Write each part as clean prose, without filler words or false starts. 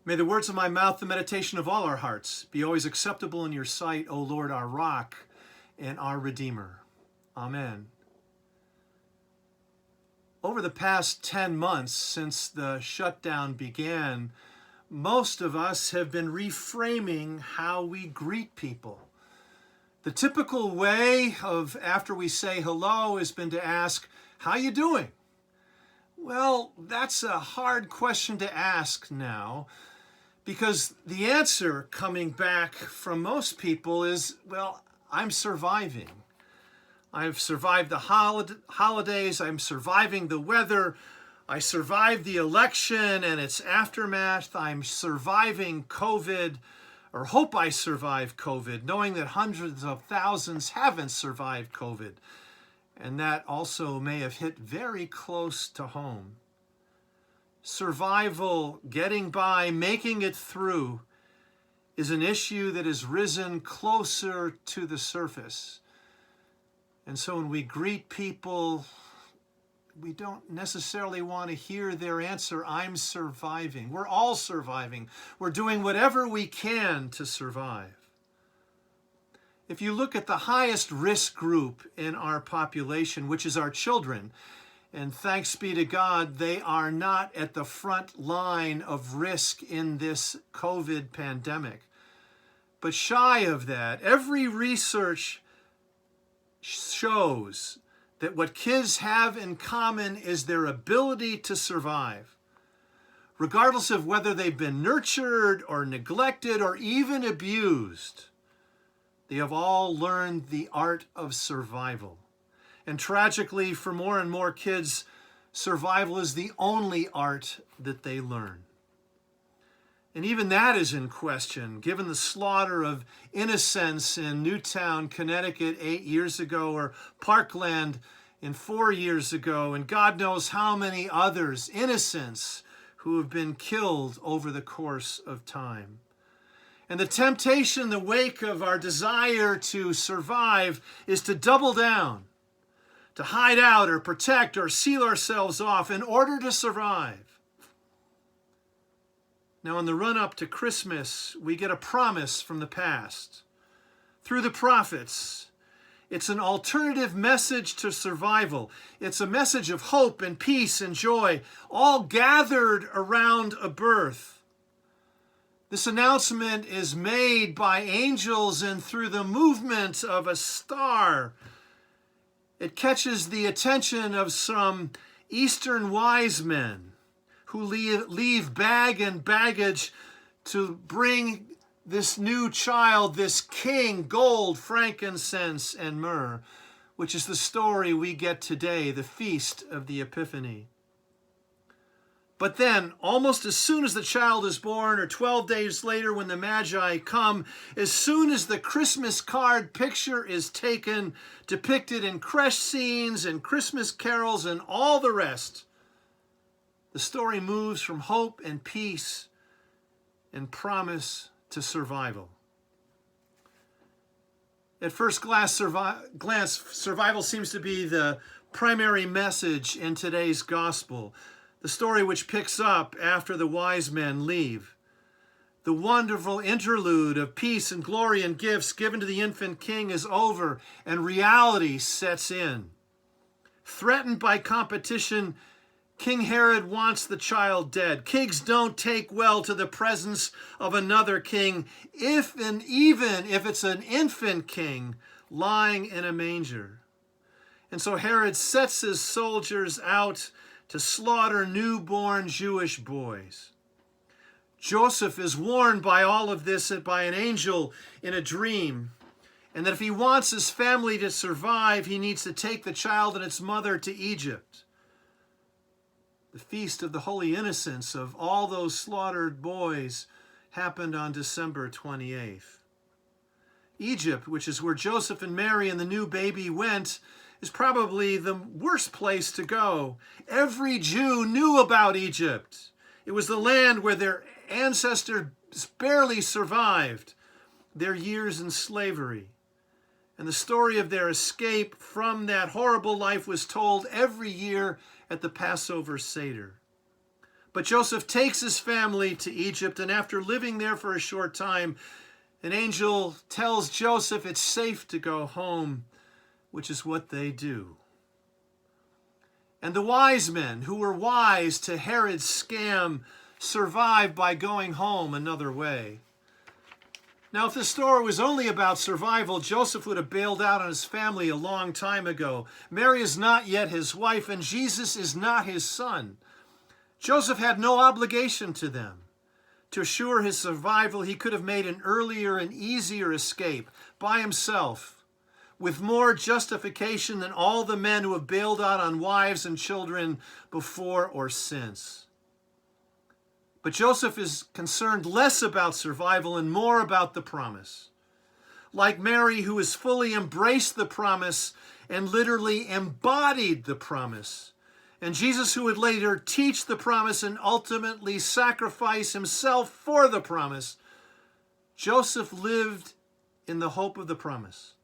May the words of my mouth, the meditation of all our hearts, be always acceptable in your sight, O Lord, our rock and our Redeemer. Amen. Over the past 10 months since the shutdown began, most of us have been reframing how we greet people. The typical way of after we say hello has been to ask, "How you doing?" Well, that's a hard question to ask now, because the answer coming back from most people is, well, I'm surviving. I've survived the holidays, I'm surviving the weather, I survived the election and its aftermath, I'm surviving COVID, or hope I survive COVID, knowing that hundreds of thousands haven't survived COVID, and that also may have hit very close to home. Survival, getting by, making it through is an issue that has risen closer to the surface. And so when we greet people, we don't necessarily want to hear their answer, "I'm surviving." We're all surviving. We're doing whatever we can to survive. If you look at the highest risk group in our population, which is our children, and thanks be to God, they are not at the front line of risk in this COVID pandemic. But shy of that, every research shows that what kids have in common is their ability to survive. Regardless of whether they've been nurtured or neglected or even abused, they have all learned the art of survival. And tragically, for more and more kids, survival is the only art that they learn. And even that is in question, given the slaughter of innocents in Newtown, Connecticut 8 years ago, or Parkland 4 years ago, and God knows how many others, innocents, who have been killed over the course of time. And the temptation in the wake of our desire to survive is to double down, to hide out or protect or seal ourselves off in order to survive. Now, in the run-up to Christmas, we get a promise from the past. Through the prophets, it's an alternative message to survival. It's a message of hope and peace and joy, all gathered around a birth. This announcement is made by angels and through the movement of a star. It catches the attention of some Eastern wise men who leave bag and baggage to bring this new child, this king, gold, frankincense, and myrrh, which is the story we get today, the Feast of the Epiphany. But then, almost as soon as the child is born, or 12 days later when the Magi come, as soon as the Christmas card picture is taken, depicted in creche scenes and Christmas carols and all the rest, the story moves from hope and peace and promise to survival. At first glance, survival seems to be the primary message in today's gospel. The story which picks up after the wise men leave. The wonderful interlude of peace and glory and gifts given to the infant king is over, and reality sets in. Threatened by competition, King Herod wants the child dead. Kings don't take well to the presence of another king, even if it's an infant king lying in a manger. And so Herod sets his soldiers out to slaughter newborn Jewish boys. Joseph is warned by all of this by an angel in a dream, and that if he wants his family to survive, he needs to take the child and its mother to Egypt. The Feast of the Holy Innocents of all those slaughtered boys happened on December 28th. Egypt, which is where Joseph and Mary and the new baby went, is probably the worst place to go. Every Jew knew about Egypt. It was the land where their ancestors barely survived their years in slavery. And the story of their escape from that horrible life was told every year at the Passover Seder. But Joseph takes his family to Egypt, and after living there for a short time, an angel tells Joseph it's safe to go home, which is what they do. And the wise men, who were wise to Herod's scam, survive by going home another way. Now, if the story was only about survival, Joseph would have bailed out on his family a long time ago. Mary is not yet his wife, and Jesus is not his son. Joseph had no obligation to them. To assure his survival, he could have made an earlier and easier escape by himself, with more justification than all the men who have bailed out on wives and children before or since. But Joseph is concerned less about survival and more about the promise. Like Mary, who has fully embraced the promise and literally embodied the promise, and Jesus, who would later teach the promise and ultimately sacrifice himself for the promise, Joseph lived in the hope of the promise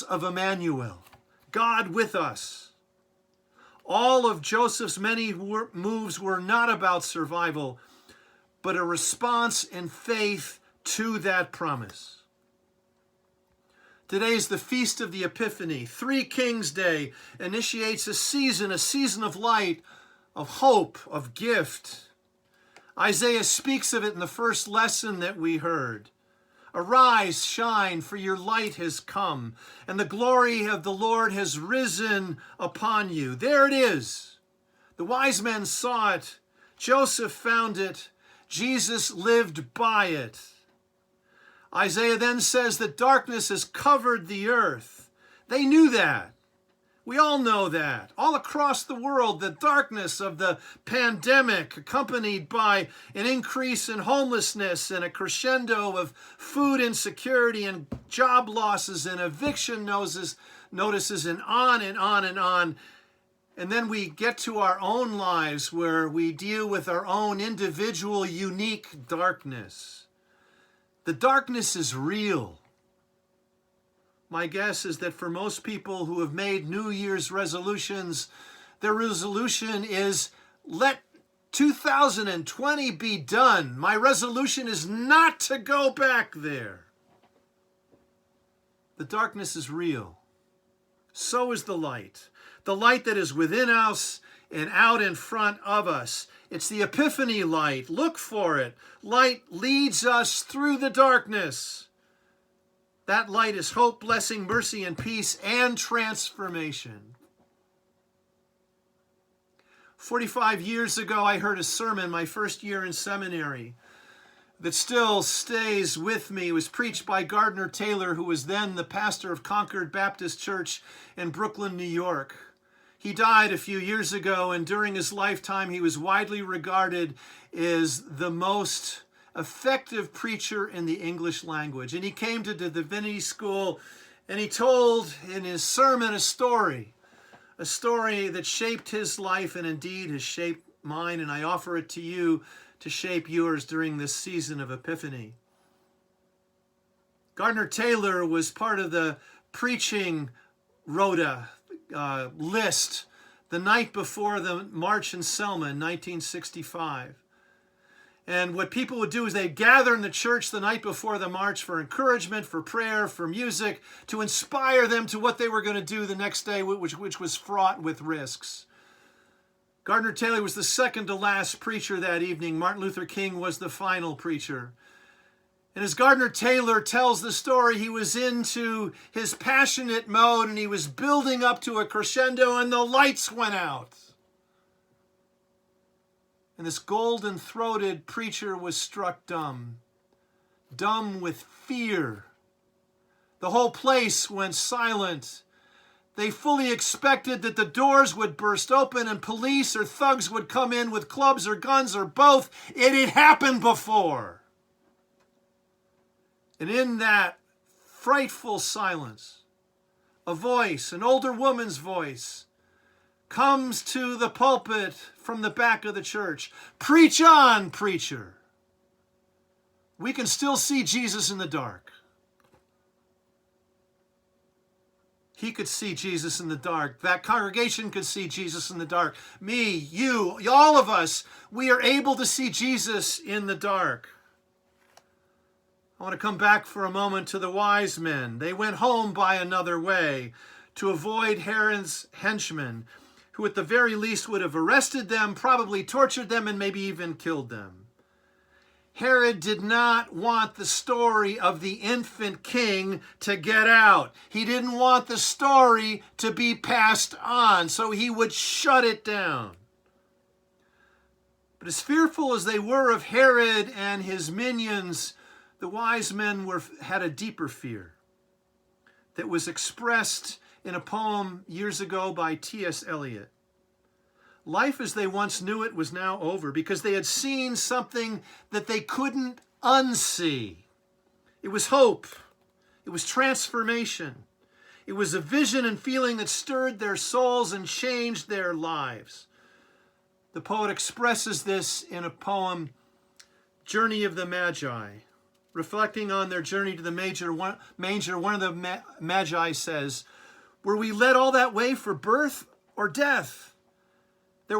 of Emmanuel, God with us. All of Joseph's many moves were not about survival, but a response in faith to that promise. Today is the Feast of the Epiphany. Three Kings Day initiates a season of light, of hope, of gift. Isaiah speaks of it in the first lesson that we heard. Arise, shine, for your light has come, and the glory of the Lord has risen upon you. There it is. The wise men saw it. Joseph found it. Jesus lived by it. Isaiah then says that darkness has covered the earth. They knew that. We all know that. All across the world, the darkness of the pandemic, accompanied by an increase in homelessness and a crescendo of food insecurity and job losses and eviction notices and on and on and on. And then we get to our own lives where we deal with our own individual, unique darkness. The darkness is real. My guess is that for most people who have made New Year's resolutions, their resolution is, let 2020 be done. My resolution is not to go back there. The darkness is real. So is the light that is within us and out in front of us. It's the Epiphany light. Look for it. Light leads us through the darkness. That light is hope, blessing, mercy, and peace, and transformation. 45 years ago, I heard a sermon, my first year in seminary, that still stays with me. It was preached by Gardner Taylor, who was then the pastor of Concord Baptist Church in Brooklyn, New York. He died a few years ago, and during his lifetime, he was widely regarded as the most effective preacher in the English language. And he came to the divinity school, and he told in his sermon a story that shaped his life and indeed has shaped mine, and I offer it to you to shape yours during this season of Epiphany. Gardner Taylor was part of the preaching rota list the night before the March in Selma in 1965. And what people would do is they'd gather in the church the night before the march for encouragement, for prayer, for music, to inspire them to what they were going to do the next day, which was fraught with risks. Gardner Taylor was the second to last preacher that evening. Martin Luther King was the final preacher. And as Gardner Taylor tells the story, he was into his passionate mode and he was building up to a crescendo and the lights went out. And this golden-throated preacher was struck dumb with fear. The whole place went silent. They fully expected that the doors would burst open and police or thugs would come in with clubs or guns or both. It had happened before. And in that frightful silence, a voice, an older woman's voice, comes to the pulpit from the back of the church. Preach on, preacher. We can still see Jesus in the dark. He could see Jesus in the dark. That congregation could see Jesus in the dark. Me, you, all of us, we are able to see Jesus in the dark. I want to come back for a moment to the wise men. They went home by another way to avoid Herod's henchmen, who at the very least would have arrested them, probably tortured them, and maybe even killed them. Herod did not want the story of the infant king to get out. He didn't want the story to be passed on, so he would shut it down. But as fearful as they were of Herod and his minions, the wise men had a deeper fear that was expressed in a poem years ago by T.S. Eliot. Life as they once knew it was now over because they had seen something that they couldn't unsee. It was hope. It was transformation. It was a vision and feeling that stirred their souls and changed their lives. The poet expresses this in a poem, Journey of the Magi. Reflecting on their journey to the manger, one of the Magi says, "Were we led all that way for birth or death? There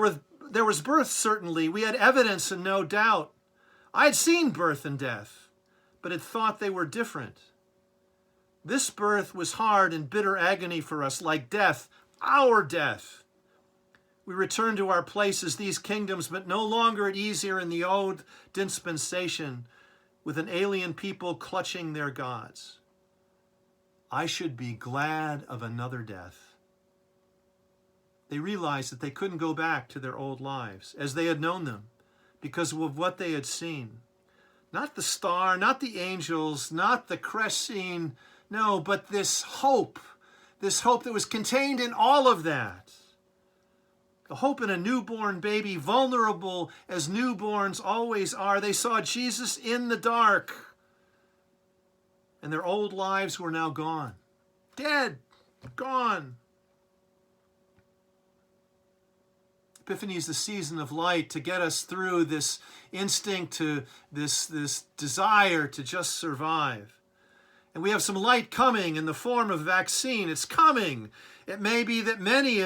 was birth, certainly. We had evidence and no doubt. I had seen birth and death, but had thought they were different. This birth was hard and bitter agony for us, like death, our death. We returned to our places, these kingdoms, but no longer at ease here in the old dispensation, with an alien people clutching their gods. I should be glad of another death." They realized that they couldn't go back to their old lives as they had known them because of what they had seen. Not the star, not the angels, not the crest scene, no, but this hope that was contained in all of that. The hope in a newborn baby, vulnerable as newborns always are. They saw Jesus in the dark, and their old lives were now gone. Dead, gone. Epiphany is the season of light to get us through this instinct, to this desire to just survive. And we have some light coming in the form of vaccine. It's coming. It may be that many,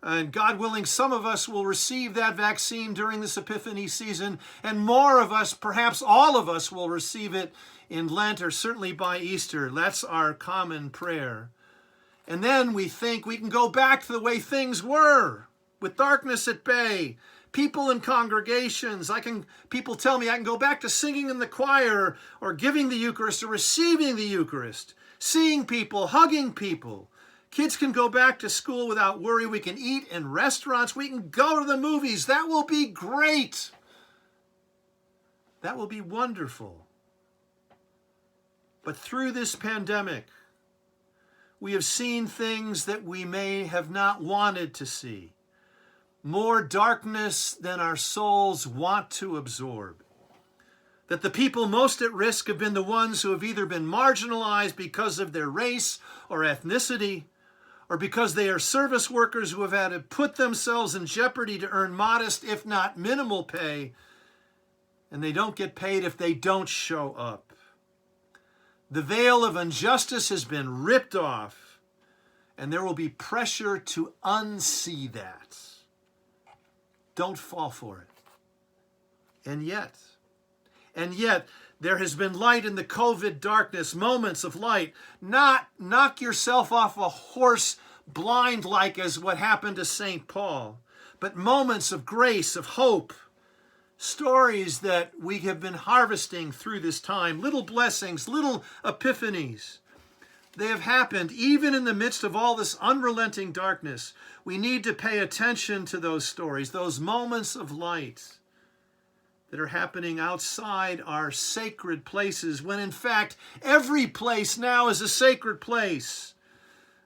and God willing, some of us will receive that vaccine during this Epiphany season, and more of us, perhaps all of us, will receive it in Lent or certainly by Easter. That's our common prayer. And then we think we can go back to the way things were, with darkness at bay, people in congregations. People tell me I can go back to singing in the choir or giving the Eucharist or receiving the Eucharist, seeing people, hugging people. Kids can go back to school without worry. We can eat in restaurants. We can go to the movies. That will be great. That will be wonderful. But through this pandemic, we have seen things that we may have not wanted to see. More darkness than our souls want to absorb. That the people most at risk have been the ones who have either been marginalized because of their race or ethnicity, or because they are service workers who have had to put themselves in jeopardy to earn modest, if not minimal pay, and they don't get paid if they don't show up. The veil of injustice has been ripped off, and there will be pressure to unsee that. Don't fall for it. And yet, there has been light in the COVID darkness, moments of light. Not knock yourself off a horse blind like as what happened to St. Paul, but moments of grace, of hope, stories that we have been harvesting through this time, little blessings, little epiphanies. They have happened even in the midst of all this unrelenting darkness. We need to pay attention to those stories, those moments of light that are happening outside our sacred places, when in fact every place now is a sacred place.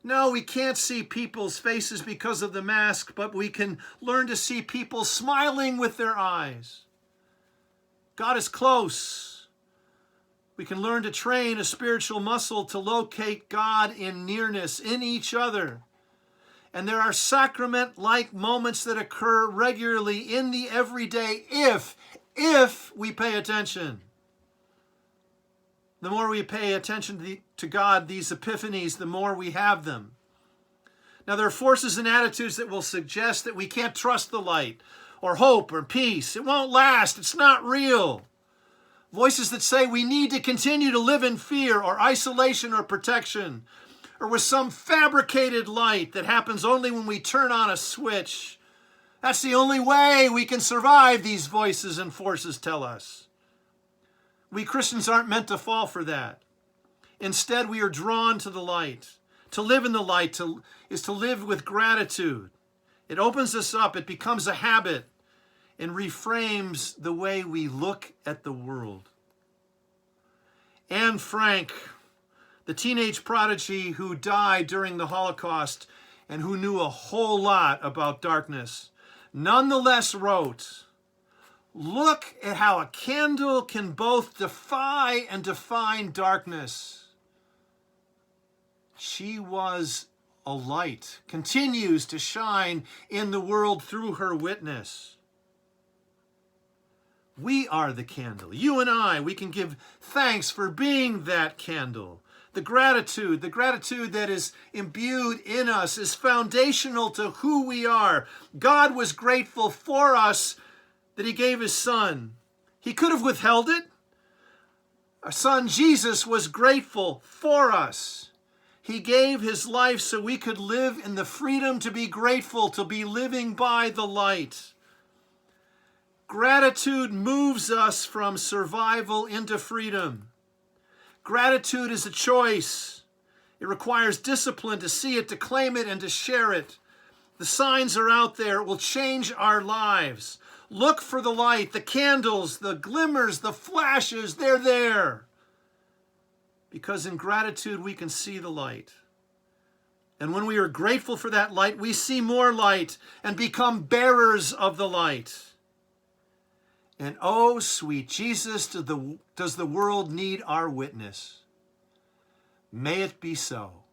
No, we can't see people's faces because of the mask, but we can learn to see people smiling with their eyes. God is close. We can learn to train a spiritual muscle to locate God in nearness, in each other. And there are sacrament-like moments that occur regularly in the everyday if we pay attention. The more we pay attention to God, these epiphanies, the more we have them. Now, there are forces and attitudes that will suggest that we can't trust the light or hope or peace. It won't last. It's not real. Voices that say we need to continue to live in fear or isolation or protection, or with some fabricated light that happens only when we turn on a switch. That's the only way we can survive, these voices and forces tell us. We Christians aren't meant to fall for that. Instead, we are drawn to the light. To live in the light is to live with gratitude. It opens us up. It becomes a habit and reframes the way we look at the world. Anne Frank, the teenage prodigy who died during the Holocaust and who knew a whole lot about darkness, nonetheless wrote, "Look at how a candle can both defy and define darkness." She was a light, continues to shine in the world through her witness. We are the candle. You and I, we can give thanks for being that candle. The gratitude that is imbued in us is foundational to who we are. God was grateful for us that he gave his son. He could have withheld it. Our son Jesus was grateful for us. He gave his life so we could live in the freedom to be grateful, to be living by the light. Gratitude moves us from survival into freedom. Gratitude is a choice. It requires discipline to see it, to claim it, and to share it. The signs are out there. It will change our lives. Look for the light, the candles, the glimmers, the flashes. They're there. Because in gratitude, we can see the light. And when we are grateful for that light, we see more light and become bearers of the light. And oh, sweet Jesus, does the world need our witness? May it be so.